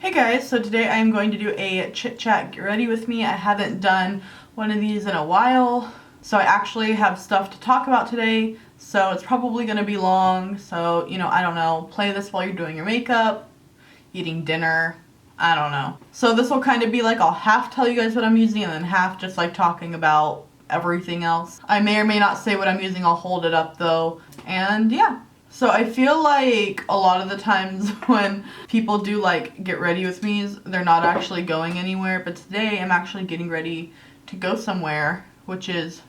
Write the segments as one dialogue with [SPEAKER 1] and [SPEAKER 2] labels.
[SPEAKER 1] Hey guys, so today I am going to do a chit chat get ready with me. I haven't done one of these in a while, so I actually have stuff to talk about today, so it's probably going to be long. So, I don't know, play this while you're doing your makeup, eating dinner, I don't know. So this will kind of be like I'll half tell you guys what I'm using and then half just like talking about everything else. I may or may not say what I'm using, I'll hold it up though, and yeah. So I feel like a lot of the times when people do like get ready with me, they're not actually going anywhere, but today I'm actually getting ready to go somewhere, which is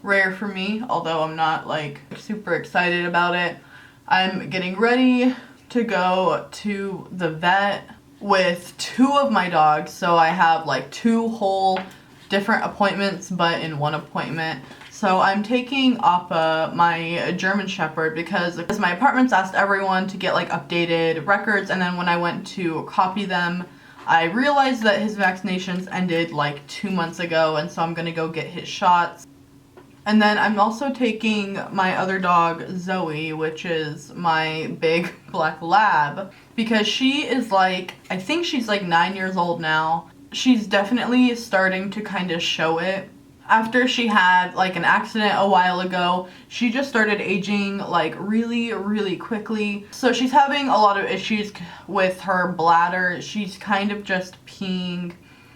[SPEAKER 1] rare for me, although I'm not like super excited about it. I'm getting ready to go to the vet with two of my dogs, so I have like two whole different appointments but in one appointment. So I'm taking Appa, my German Shepherd, because my apartments asked everyone to get like updated records, and then when I went to copy them, I realized that his vaccinations ended like 2 months ago, and so I'm gonna go get his shots. And then I'm also taking my other dog, Zoe, which is my big black lab, because she is like, I think she's like 9 years old now. She's definitely starting to kind of show it. After she had like an accident a while ago, she just started aging like really, really quickly. So she's having a lot of issues with her bladder. She's kind of just peeing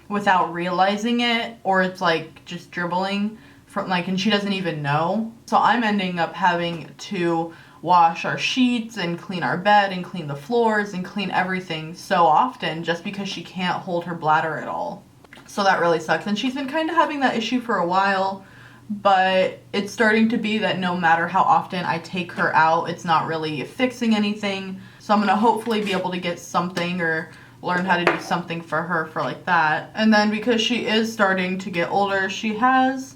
[SPEAKER 1] without realizing it, or it's like just dribbling from like, and she doesn't even know. So I'm ending up having to wash our sheets and clean our bed and clean the floors and clean everything so often just because she can't hold her bladder at all. So that really sucks. And she's been kind of having that issue for a while, but it's starting to be that no matter how often I take her out, it's not really fixing anything. So I'm going to hopefully be able to get something or learn how to do something for her for like that. And then because she is starting to get older, she has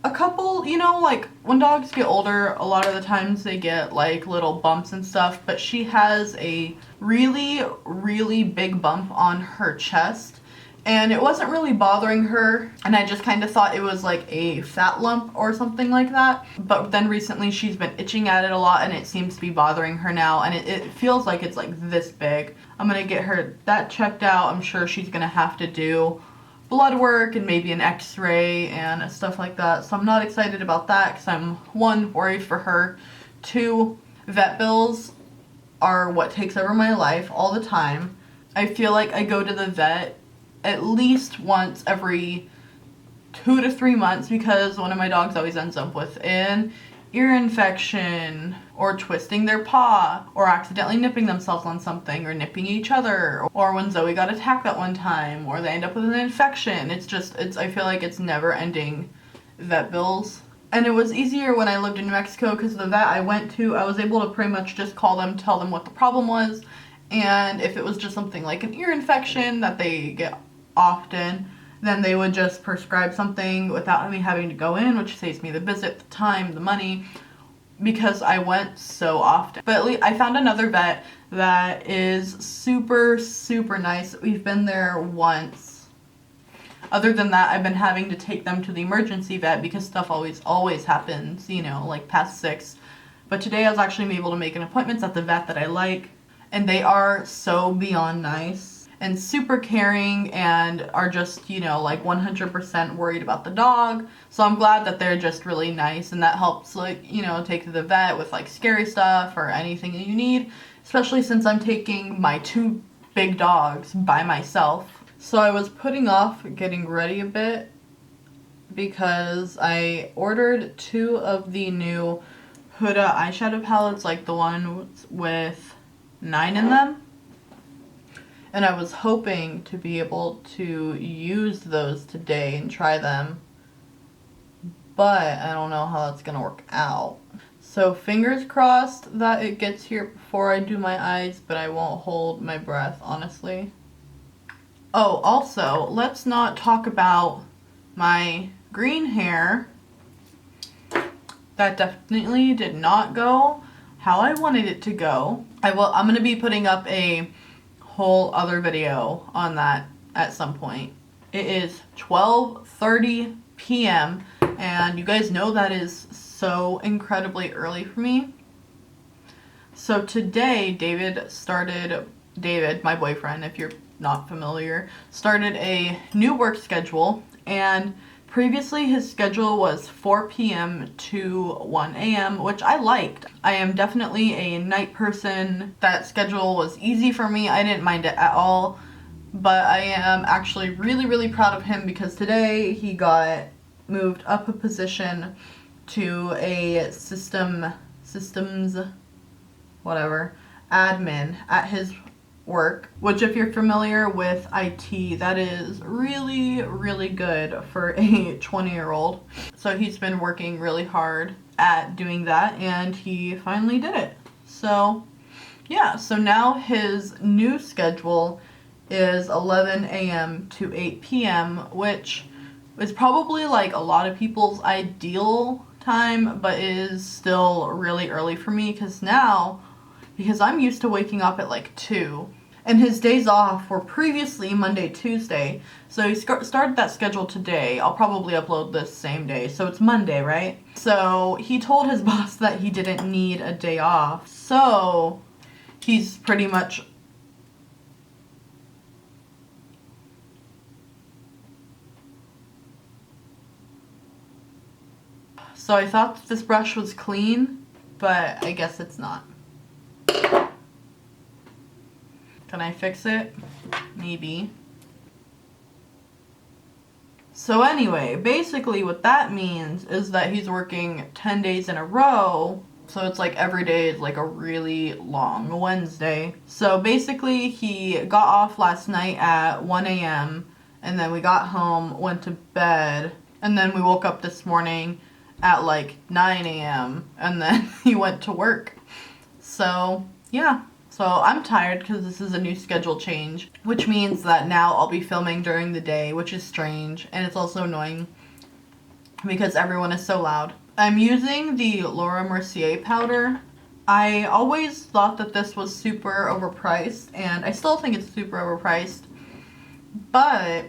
[SPEAKER 1] a couple, like when dogs get older, a lot of the times they get like little bumps and stuff, but she has a really, really big bump on her chest. And it wasn't really bothering her, and I just kind of thought it was like a fat lump or something like that. But then recently she's been itching at it a lot, and it seems to be bothering her now, and it feels like it's like this big. I'm gonna get her that checked out. I'm sure she's gonna have to do blood work and maybe an x-ray and stuff like that. So I'm not excited about that because I'm, one, worried for her. Two, vet bills are what takes over my life all the time. I feel like I go to the vet at least once every 2 to 3 months because one of my dogs always ends up with an ear infection or twisting their paw or accidentally nipping themselves on something or nipping each other, or when Zoe got attacked that one time, or they end up with an infection. I feel like it's never ending vet bills. And it was easier when I lived in New Mexico because the vet I went to, I was able to pretty much just call them, tell them what the problem was, and if it was just something like an ear infection that they get often, then they would just prescribe something without me having to go in, which saves me the visit, the time, the money, because I went so often. But at least I found another vet that is super, super nice. We've been there once. Other than that, I've been having to take them to the emergency vet because stuff always happens, like past 6. But today I was actually able to make an appointment at the vet that I like, and they are so beyond nice and super caring and are just, like 100% worried about the dog. So I'm glad that they're just really nice, and that helps, like, take to the vet with like scary stuff or anything that you need, especially since I'm taking my 2 big dogs by myself. So I was putting off getting ready a bit because I ordered 2 of the new Huda eyeshadow palettes, like the one with 9 in them. And I was hoping to be able to use those today and try them, but I don't know how that's gonna work out. So fingers crossed that it gets here before I do my eyes, but I won't hold my breath, honestly. Oh, also, let's not talk about my green hair. That definitely did not go how I wanted it to go. I'm gonna be putting up a whole other video on that at some point. It is 12:30 p.m. and you guys know that is so incredibly early for me. So today David started David, my boyfriend, if you're not familiar, started a new work schedule, and previously his schedule was 4 p.m. to 1 a.m., which I liked. I am definitely a night person. That schedule was easy for me. I didn't mind it at all, but I am actually really, really proud of him because today he got moved up a position to a systems, whatever, admin at his work, which if you're familiar with IT, that is really, really good for a 20-year-old. So he's been working really hard at doing that, and he finally did it. So yeah, so now his new schedule is 11 a.m. to 8 p.m., which is probably like a lot of people's ideal time, but is still really early for me because I'm used to waking up at like 2. And his days off were previously Monday, Tuesday. So he started that schedule today. I'll probably upload this same day. So it's Monday, right? So he told his boss that he didn't need a day off. So he's pretty much... So I thought that this brush was clean, but I guess it's not. Can I fix it? Maybe. So anyway, basically what that means is that he's working 10 days in a row. So it's like every day is like a really long Wednesday. So basically he got off last night at 1 a.m. and then we got home, went to bed, and then we woke up this morning at like 9 a.m. and then he went to work. So yeah. So I'm tired because this is a new schedule change, which means that now I'll be filming during the day, which is strange, and it's also annoying because everyone is so loud. I'm using the Laura Mercier powder. I always thought that this was super overpriced, and I still think it's super overpriced, but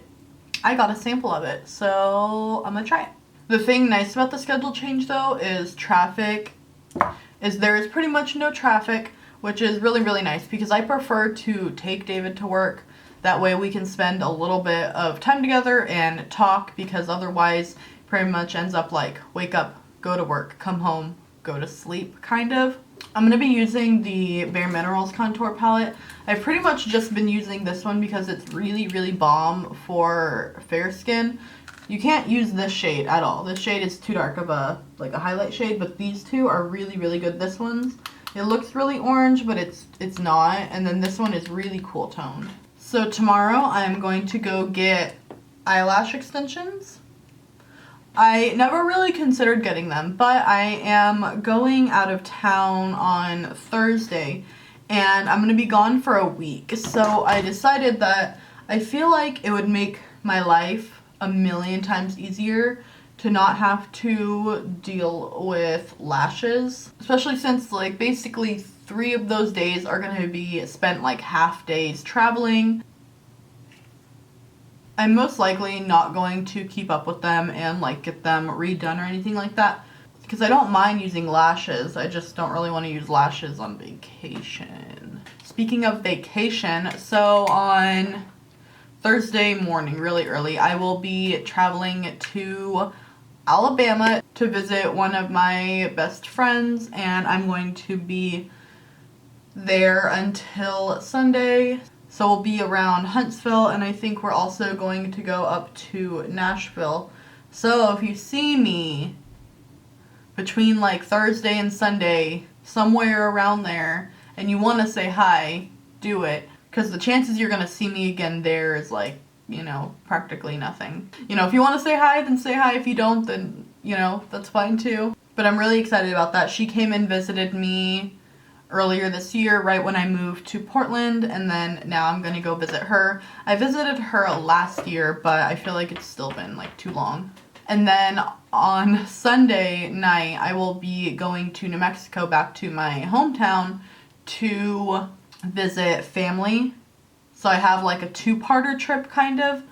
[SPEAKER 1] I got a sample of it, so I'm gonna try it. The thing nice about the schedule change though is there is pretty much no traffic, which is really, really nice because I prefer to take David to work. That way we can spend a little bit of time together and talk, because otherwise pretty much ends up like wake up, go to work, come home, go to sleep kind of. I'm going to be using the Bare Minerals contour palette. I've pretty much just been using this one because it's really, really bomb for fair skin. You can't use this shade at all. This shade is too dark of a highlight shade, but these two are really, really good. This one's, it looks really orange, but it's not. And then this one is really cool toned. So tomorrow I'm going to go get eyelash extensions. I never really considered getting them, but I am going out of town on Thursday and I'm going to be gone for a week. So I decided that I feel like it would make my life a million times easier to not have to deal with lashes, especially since like basically 3 of those days are going to be spent like half days traveling. I'm most likely not going to keep up with them and like get them redone or anything like that, because I don't mind using lashes. I just don't really want to use lashes on vacation. Speaking of vacation, so on Thursday morning, really early, I will be traveling to Alabama to visit one of my best friends, and I'm going to be there until Sunday. So we'll be around Huntsville, and I think we're also going to go up to Nashville. So if you see me between like Thursday and Sunday, somewhere around there, and you want to say hi, do it. Because the chances you're going to see me again there is like, you know, practically nothing. You know, if you want to say hi, then say hi. If you don't, then, you know, that's fine too. But I'm really excited about that. She came and visited me earlier this year, right when I moved to Portland, and then now I'm going to go visit her. I visited her last year, but I feel like it's still been like too long. And then on Sunday night, I will be going to New Mexico, back to my hometown, to visit family. So I have like a 2-parter trip kind of.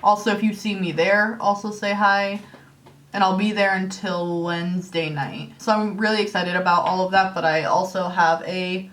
[SPEAKER 1] Also, if you see me there, also say hi. And I'll be there until Wednesday night. So I'm really excited about all of that, but I also have a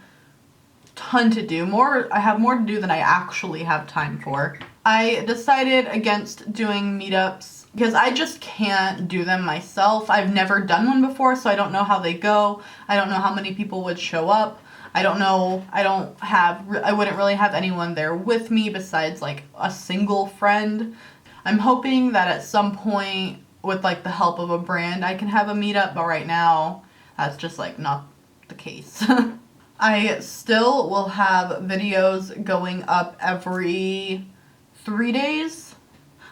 [SPEAKER 1] ton to do. I have more to do than I actually have time for. I decided against doing meetups because I just can't do them myself. I've never done one before, so I don't know how they go. I don't know how many people would show up. I don't know. I wouldn't really have anyone there with me besides like a single friend. I'm hoping that at some point with like the help of a brand I can have a meetup, but right now that's just like not the case. I still will have videos going up every 3 days.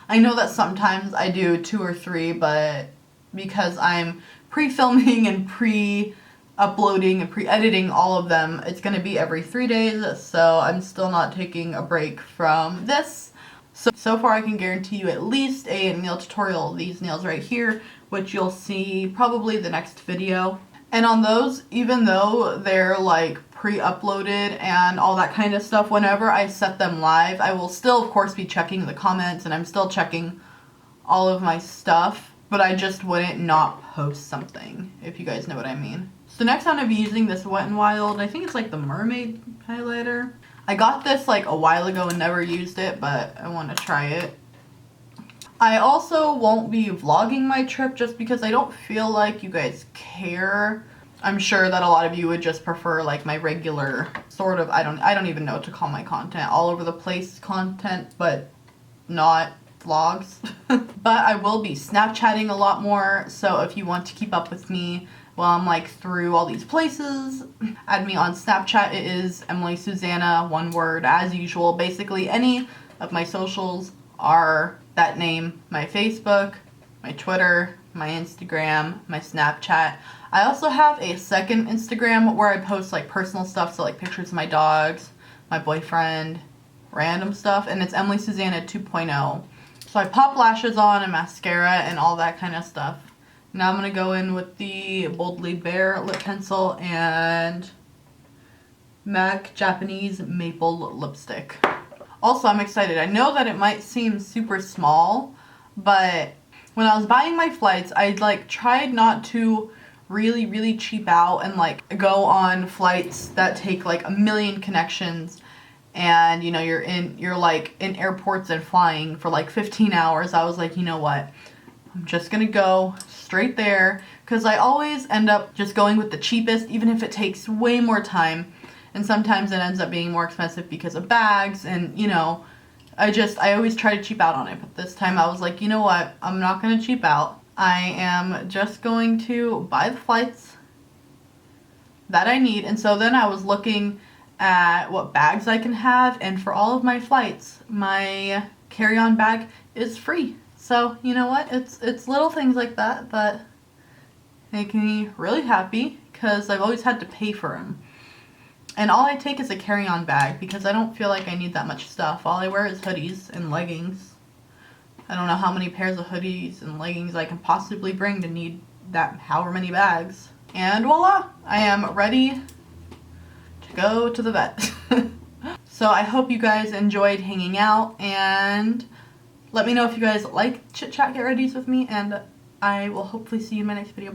[SPEAKER 1] I know that sometimes I do 2 or 3, but because I'm pre-filming and pre-uploading and pre-editing all of them, it's going to be every 3 days, so I'm still not taking a break from this. So far I can guarantee you at least a nail tutorial of these nails right here, which you'll see probably the next video. And on those, even though they're like pre-uploaded and all that kind of stuff, whenever I set them live, I will still of course be checking the comments and I'm still checking all of my stuff, but I just wouldn't not post something, if you guys know what I mean. So next I'm going to be using this Wet n Wild, I think it's like the mermaid highlighter. I got this like a while ago and never used it, but I want to try it. I also won't be vlogging my trip just because I don't feel like you guys care. I'm sure that a lot of you would just prefer like my regular sort of, I don't even know what to call my content, all over the place content, but not vlogs. But I will be Snapchatting a lot more, so if you want to keep up with me while I'm like through all these places, add me on Snapchat. It is Emily Susanna, one word as usual. Basically any of my socials are that name. My Facebook, my Twitter, my Instagram, my Snapchat. I also have a second Instagram where I post like personal stuff, so like pictures of my dogs, my boyfriend, random stuff, and it's Emily Susanna 2.0. So I pop lashes on and mascara and all that kind of stuff. Now I'm going to go in with the Boldly Bare lip pencil and MAC Japanese Maple lipstick. Also, I'm excited. I know that it might seem super small, but when I was buying my flights, I like tried not to really cheap out and like go on flights that take like a million connections, and you know you're like in airports and flying for like 15 hours. I was like, you know what? I'm just gonna go straight there, because I always end up just going with the cheapest, even if it takes way more time. And sometimes it ends up being more expensive because of bags, and you know, I always try to cheap out on it. But this time I was like, you know what? I'm not going to cheap out. I am just going to buy the flights that I need. And so then I was looking at what bags I can have, and for all of my flights, my carry-on bag is free. So, you know what? It's little things like that that make me really happy, because I've always had to pay for them. And all I take is a carry-on bag because I don't feel like I need that much stuff. All I wear is hoodies and leggings. I don't know how many pairs of hoodies and leggings I can possibly bring to need that however many bags. And voila! I am ready to go to the vet. So I hope you guys enjoyed hanging out, and let me know if you guys like Chit Chat Get Readies with me, and I will hopefully see you in my next video.